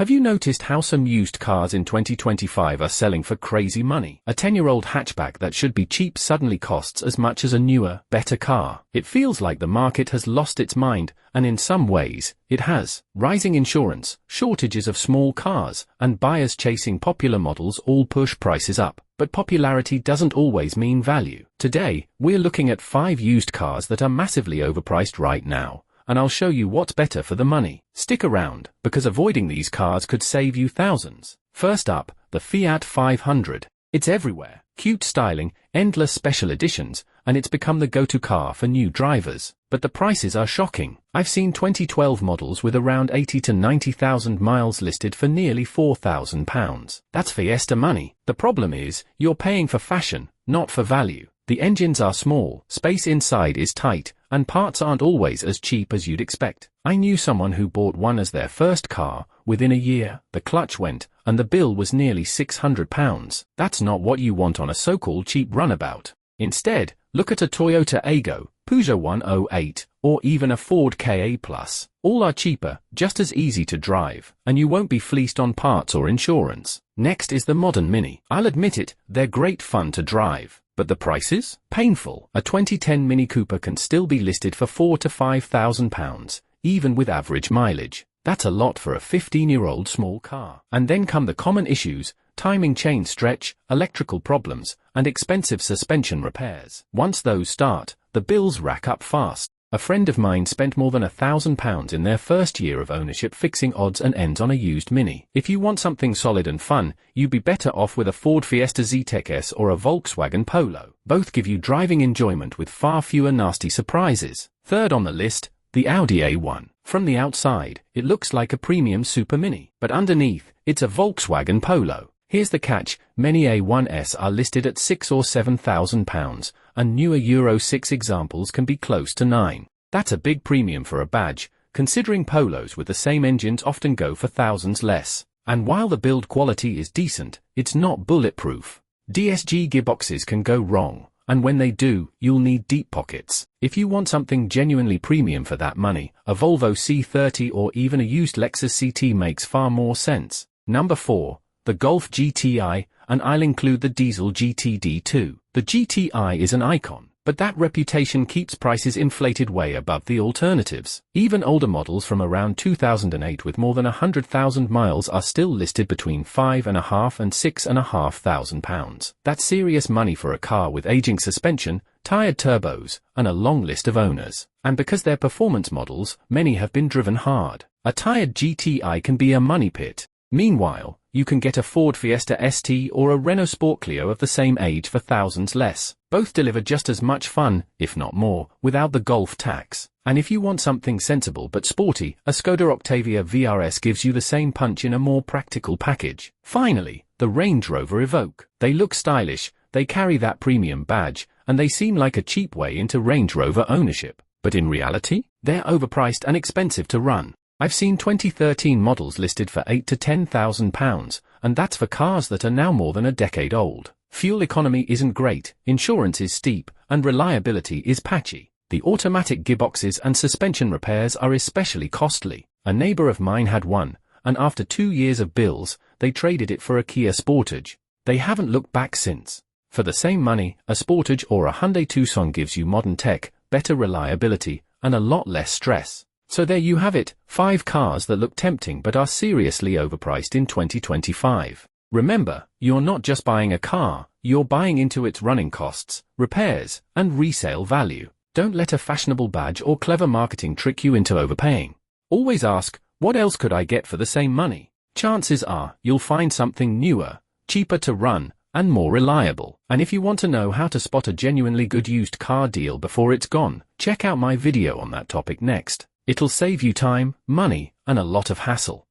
Have you noticed how some used cars in 2025 are selling for crazy money? A 10-year-old hatchback that should be cheap suddenly costs as much as a newer, better car. It feels like the market has lost its mind, and in some ways, it has. Rising insurance, shortages of small cars, and buyers chasing popular models all push prices up. But popularity doesn't always mean value. Today, we're looking at 5 used cars that are massively overpriced right now, and I'll show you what's better for the money. Stick around, because avoiding these cars could save you thousands. First up, the Fiat 500. It's everywhere. Cute styling, endless special editions, and it's become the go-to car for new drivers. But the prices are shocking. I've seen 2012 models with around 80 to 90,000 miles listed for nearly £4,000. That's Fiesta money. The problem is, you're paying for fashion, not for value. The engines are small, space inside is tight, and parts aren't always as cheap as you'd expect. I knew someone who bought one as their first car. Within a year, the clutch went, and the bill was nearly £600. That's not what you want on a so-called cheap runabout. Instead, look at a Toyota Aygo, Peugeot 108, or even a Ford Ka+. All are cheaper, just as easy to drive, and you won't be fleeced on parts or insurance. Next is the modern Mini. I'll admit it, they're great fun to drive. But the prices? Painful. A 2010 Mini Cooper can still be listed for £4,000 to £5,000, even with average mileage. That's a lot for a 15-year-old small car. And then come the common issues: timing chain stretch, electrical problems, and expensive suspension repairs. Once those start, the bills rack up fast. A friend of mine spent more than £1,000 in their first year of ownership fixing odds and ends on a used Mini. If you want something solid and fun, you'd be better off with a Ford Fiesta Zetec S or a Volkswagen Polo. Both give you driving enjoyment with far fewer nasty surprises. Third on the list, the Audi A1. From the outside, it looks like a premium super mini, but underneath, it's a Volkswagen Polo. Here's the catch: many A1s are listed at £6,000 or £7,000, and newer Euro 6 examples can be close to £9,000. That's a big premium for a badge, considering Polos with the same engines often go for thousands less. And while the build quality is decent, it's not bulletproof. DSG gearboxes can go wrong, and when they do, you'll need deep pockets. If you want something genuinely premium for that money, a Volvo C30 or even a used Lexus CT makes far more sense. Number 4. The Golf GTI, and I'll include the diesel GTD too. The GTI is an icon, but that reputation keeps prices inflated way above the alternatives. Even older models from around 2008 with more than 100,000 miles are still listed between £5,500 and £6,500. That's serious money for a car with aging suspension, tired turbos, and a long list of owners. And because they're performance models, many have been driven hard. A tired GTI can be a money pit. Meanwhile, you can get a Ford Fiesta ST or a Renault Sport Clio of the same age for thousands less. Both deliver just as much fun, if not more, without the Golf tax. And if you want something sensible but sporty, a Skoda Octavia VRS gives you the same punch in a more practical package. Finally, the Range Rover Evoque. They look stylish, they carry that premium badge, and they seem like a cheap way into Range Rover ownership. But in reality, they're overpriced and expensive to run. I've seen 2013 models listed for £8,000 to £10,000, and that's for cars that are now more than a decade old. Fuel economy isn't great, insurance is steep, and reliability is patchy. The automatic gearboxes and suspension repairs are especially costly. A neighbor of mine had one, and after 2 years of bills, they traded it for a Kia Sportage. They haven't looked back since. For the same money, a Sportage or a Hyundai Tucson gives you modern tech, better reliability, and a lot less stress. So there you have it, 5 cars that look tempting but are seriously overpriced in 2025. Remember, you're not just buying a car, you're buying into its running costs, repairs, and resale value. Don't let a fashionable badge or clever marketing trick you into overpaying. Always ask, what else could I get for the same money? Chances are, you'll find something newer, cheaper to run, and more reliable. And if you want to know how to spot a genuinely good used car deal before it's gone, check out my video on that topic next. It'll save you time, money, and a lot of hassle.